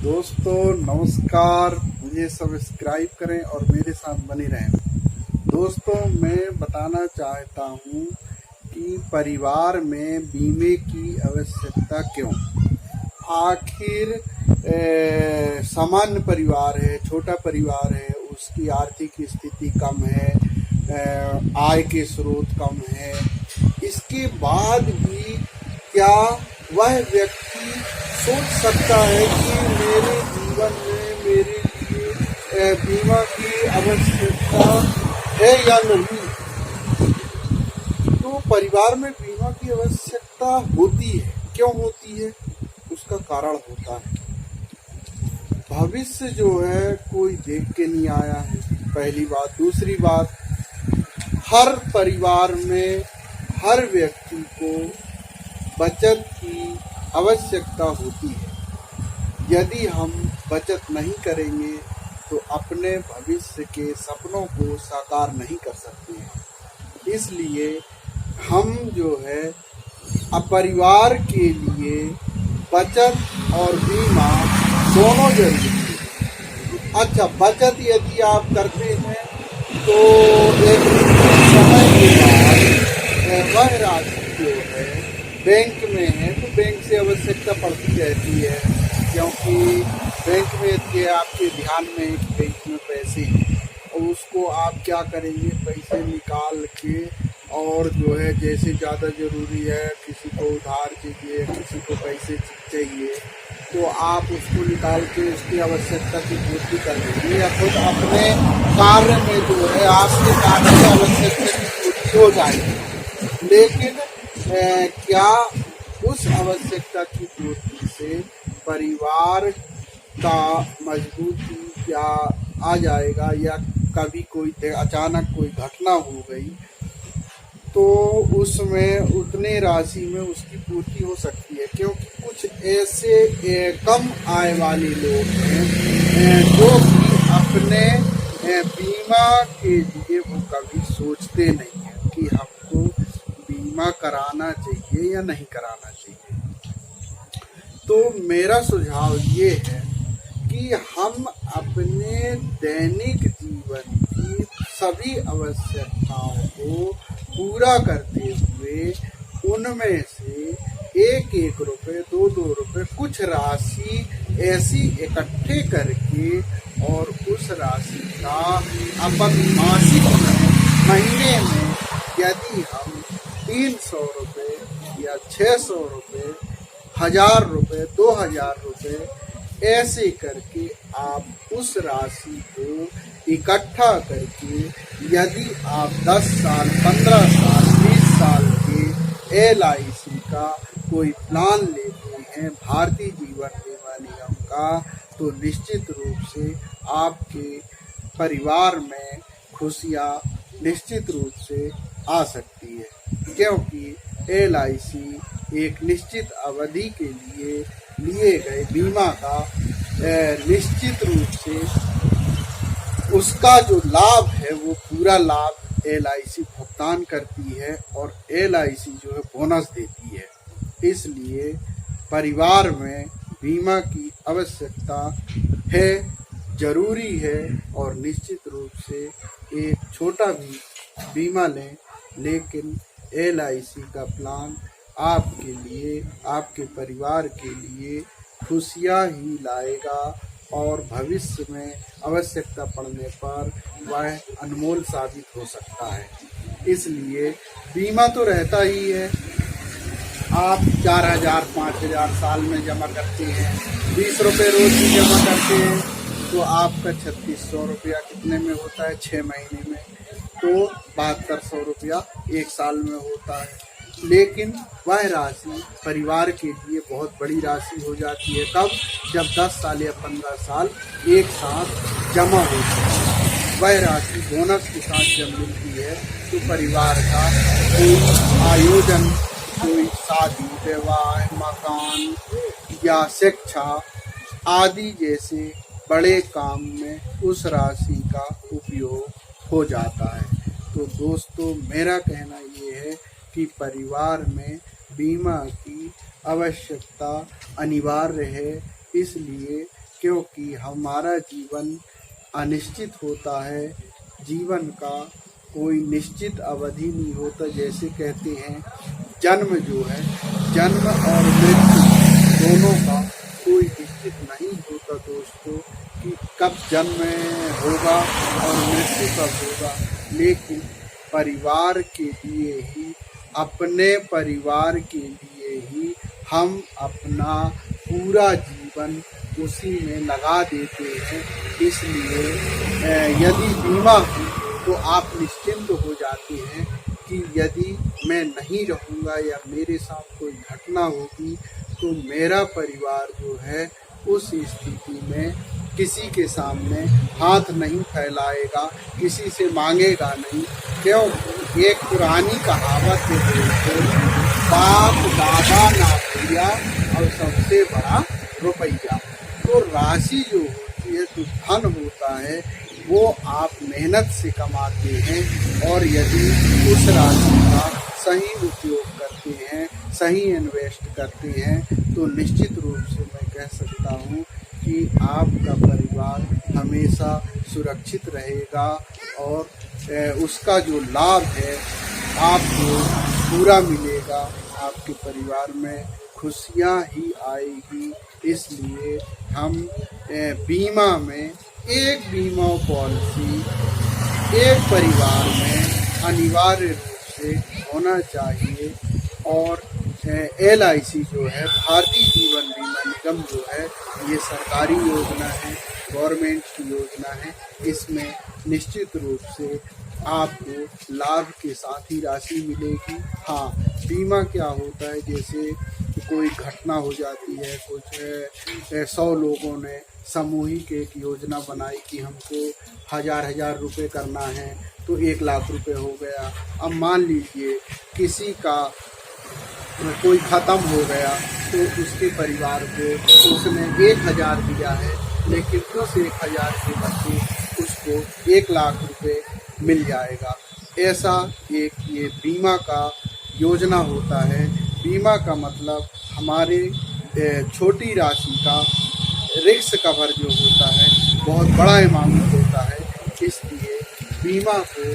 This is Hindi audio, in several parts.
दोस्तों नमस्कार, मुझे सब्सक्राइब करें और मेरे साथ बने रहें। दोस्तों मैं बताना चाहता हूँ कि परिवार में बीमे की आवश्यकता क्यों। आखिर सामान्य परिवार है, छोटा परिवार है, उसकी आर्थिक स्थिति कम है, आय के स्रोत कम है, इसके बाद भी क्या वह व्यक्ति सोच सकता है कि मेरे जीवन में मेरे लिए बीमा की आवश्यकता है या नहीं। तो परिवार में बीमा की आवश्यकता होती है, क्यों होती है, उसका कारण होता है। भविष्य जो है कोई देख के नहीं आया है, पहली बात। दूसरी बात, हर परिवार में हर व्यक्ति को बचत की आवश्यकता होती है। यदि हम बचत नहीं करेंगे तो अपने भविष्य के सपनों को साकार नहीं कर सकते हैं। इसलिए हम जो है परिवार के लिए बचत और बीमा दोनों जरूरी है। अच्छा, बचत यदि आप करते हैं तो एक समय के बाद वह राशि जो है बैंक में है तो बैंक से आवश्यकता पड़ती रहती है, क्योंकि बैंक में यदि आपके ध्यान में बैंक में पैसे हैं और उसको आप क्या करेंगे, पैसे निकाल के और जो है जैसे ज़्यादा ज़रूरी है, किसी को उधार चाहिए, किसी को पैसे चाहिए, तो आप उसको निकाल के उसकी आवश्यकता की पूर्ति कर देंगे या खुद अपने कार्य में जो है आपके कार्य की आवश्यकता की पूर्ति हो जाएगी। लेकिन क्या उस आवश्यकता की पूर्ति से परिवार का मजबूती क्या आ जाएगा, या कभी कोई अचानक कोई घटना हो गई तो उसमें उतने राशि में उसकी पूर्ति हो सकती है। क्योंकि कुछ ऐसे कम आय वाले लोग हैं जो कि अपने बीमा के लिए वो कभी सोचते नहीं है कि हमको बीमा कराना चाहिए या नहीं कराना चाहिए। तो मेरा सुझाव ये है कि हम अपने दैनिक जीवन की सभी आवश्यकताओं को पूरा करते हुए उनमें से एक एक रुपये, दो दो रुपये, कुछ राशि ऐसी इकट्ठे करके और उस राशि का अपन मासिक महीने में यदि हम 300 रुपये या 600 रुपये, 1000 रुपये, 2000 रुपये ऐसे करके आप उस राशि को इकट्ठा करके यदि आप 10 साल, 15 साल, 20 साल के LIC का कोई प्लान लेते हैं, भारतीय जीवन बीमा निगम का, तो निश्चित रूप से आपके परिवार में खुशियाँ निश्चित रूप से आ सकती है। क्योंकि LIC एक निश्चित अवधि के लिए गए बीमा का निश्चित रूप से उसका जो लाभ है वो पूरा लाभ LIC भुगतान करती है और LIC जो है बोनस देती है। इसलिए परिवार में बीमा की आवश्यकता है, जरूरी है, और निश्चित रूप से एक छोटा भी बीमा लें, लेकिन LIC का प्लान आपके लिए, आपके परिवार के लिए खुशियाँ ही लाएगा और भविष्य में आवश्यकता पड़ने पर वह अनमोल साबित हो सकता है। इसलिए बीमा तो रहता ही है। आप 4000, 5000 साल में जमा करते हैं, 20 रुपये रोज भी जमा करते हैं, तो आपका 3600 रुपया कितने में होता है, 6 महीने में, तो 7200 रुपया एक साल में होता है। लेकिन वह राशि परिवार के लिए बहुत बड़ी राशि हो जाती है। कब? जब 10 साल या 15 साल एक साथ जमा होती है। वह राशि बोनस के साथ जब मिलती है तो परिवार का कोई आयोजन, कोई शादी, विवाह, मकान या शिक्षा आदि जैसे बड़े काम में उस राशि का उपयोग हो जाता है। तो दोस्तों मेरा कहना ये है कि परिवार में बीमा की आवश्यकता अनिवार्य है, इसलिए क्योंकि हमारा जीवन अनिश्चित होता है। जीवन का कोई निश्चित अवधि नहीं होता। जैसे कहते हैं जन्म जो है, जन्म और मृत्यु दोनों का कोई निश्चित नहीं होता दोस्तों कि कब जन्म होगा और मृत्यु कब होगा। लेकिन परिवार के लिए ही, अपने परिवार के लिए ही हम अपना पूरा जीवन उसी में लगा देते हैं। इसलिए यदि बीमा हो तो आप निश्चिंत हो जाते हैं कि यदि मैं नहीं रहूँगा या मेरे साथ कोई घटना होगी तो मेरा परिवार जो है उस स्थिति में किसी के सामने हाथ नहीं फैलाएगा, किसी से मांगेगा नहीं। क्योंकि एक पुरानी कहावत है दोस्तों, बाप दादा ना भैया और सबसे बड़ा रुपया। तो राशि जो होती है, तो धन होता है, वो आप मेहनत से कमाते हैं और यदि उस राशि का सही उपयोग करते हैं, सही इन्वेस्ट करते हैं तो निश्चित रूप से मैं कह सकता हूँ कि आपका परिवार हमेशा सुरक्षित रहेगा और उसका जो लाभ है आपको पूरा मिलेगा। आपके परिवार में खुशियाँ ही आएगी। इसलिए हम बीमा में एक बीमा पॉलिसी एक परिवार में अनिवार्य रूप से होना चाहिए। और LIC जो है, भारतीय जीवन बीमा निगम जो है, ये सरकारी योजना है, गवर्नमेंट की योजना है। इसमें निश्चित रूप से आपको लाभ के साथ ही राशि मिलेगी। हाँ, बीमा क्या होता है, जैसे कोई घटना हो जाती है, कुछ 100 लोगों ने सामूहिक एक योजना बनाई कि हमको 1000 रुपए करना है तो 1 लाख रुपए हो गया। अब मान लीजिए किसी का कोई ख़त्म हो गया तो उसके परिवार को उसने 1000 दिया है, लेकिन उस 1000 के बदले उसको 1 लाख रुपए मिल जाएगा। ऐसा एक ये बीमा का योजना होता है। बीमा का मतलब हमारे छोटी राशि का रिस्क कवर जो होता है बहुत बड़ा अमाउंट होता है। इसलिए बीमा को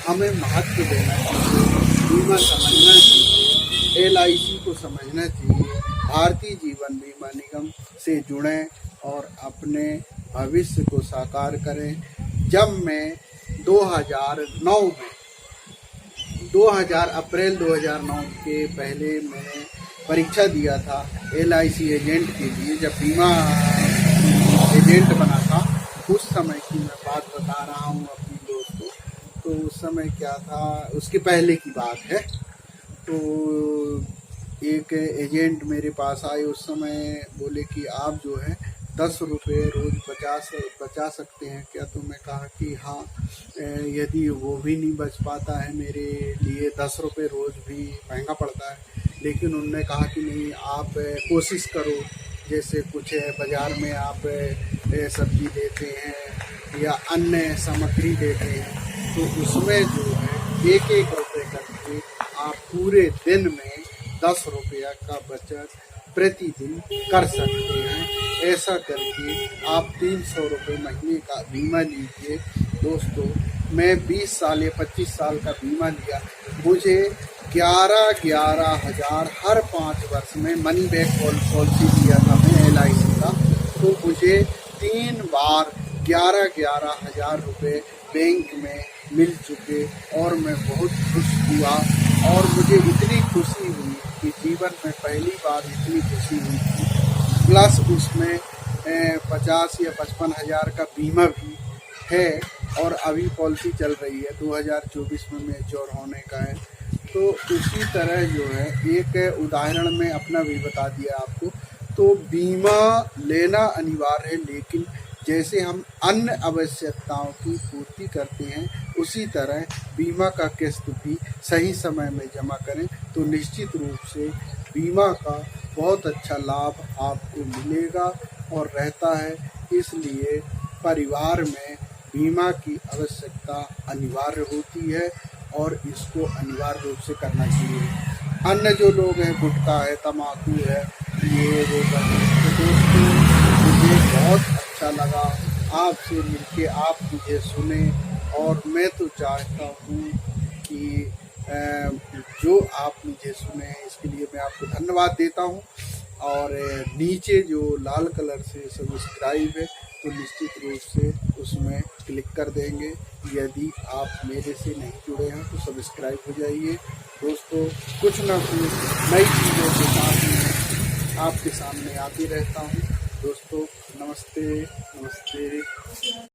हमें महत्व देना चाहिए, बीमा समझना चाहिए, LIC को समझना चाहिए। भारतीय जीवन बीमा निगम से जुड़ें और अपने भविष्य को साकार करें। जब मैं 2000 अप्रैल 2009 के पहले मैंने परीक्षा दिया था LIC एजेंट के लिए, जब बीमा एजेंट बना था, उस समय की मैं बात बता रहा हूँ अपनी दोस्तों। तो उस समय क्या था, उसके पहले की बात है। तो एक एजेंट मेरे पास आए, उस समय बोले कि आप जो है 10 रुपये रोज़ बचा सकते हैं क्या। तो मैं कहा कि हाँ, यदि वो भी नहीं बच पाता है मेरे लिए, 10 रुपये रोज़ भी महंगा पड़ता है। लेकिन उन्होंने कहा कि नहीं, आप कोशिश करो, जैसे कुछ बाज़ार में आप सब्ज़ी लेते हैं या अन्य सामग्री लेते हैं, तो उसमें जो है 1-1 रुपये करके आप पूरे दिन में 10 रुपया का बचत प्रतिदिन कर सकते हैं। ऐसा करके आप 300 रुपये महीने का बीमा लीजिए। दोस्तों, मैं 20 साल या 25 साल का बीमा लिया, मुझे 11,000 हर 5 वर्ष में मनी बैक पॉलिसी लिया था मैं LIC का। तो मुझे 3 बार 11,000 रुपये बैंक में मिल चुके और मैं बहुत खुश हुआ। और मुझे इतनी खुशी हुई कि जीवन में पहली बार इतनी खुशी हुई थी। प्लस उसमें 50 या 55 हज़ार का बीमा भी है और अभी पॉलिसी चल रही है, 2024 में मैच्योर होने का है। तो उसी तरह जो है, एक उदाहरण में अपना भी बता दिया आपको। तो बीमा लेना अनिवार्य है, लेकिन जैसे हम अन्य आवश्यकताओं की पूर्ति करते हैं, उसी तरह बीमा का किस्त भी सही समय में जमा करें तो निश्चित रूप से बीमा का बहुत अच्छा लाभ आपको मिलेगा और रहता है। इसलिए परिवार में बीमा की आवश्यकता अनिवार्य होती है और इसको अनिवार्य रूप से करना चाहिए। अन्य जो लोग हैं, गुटखा है, तम्बाकू है, ये वो करते हैं, तो दोस्तों मुझे बहुत अच्छा लगा आपसे मिलके, आप मुझे सुने। और मैं तो चाहता हूँ कि जो आप मुझे सुने इसके लिए मैं आपको धन्यवाद देता हूँ। और नीचे जो लाल कलर से सब्सक्राइब है तो निश्चित रूप से उसमें क्लिक कर देंगे। यदि आप मेरे से नहीं जुड़े हैं तो सब्सक्राइब हो जाइए। दोस्तों, कुछ ना कुछ नई चीज़ों के साथ मैं आपके सामने आते रहता हूँ। दोस्तों, नमस्ते नमस्ते।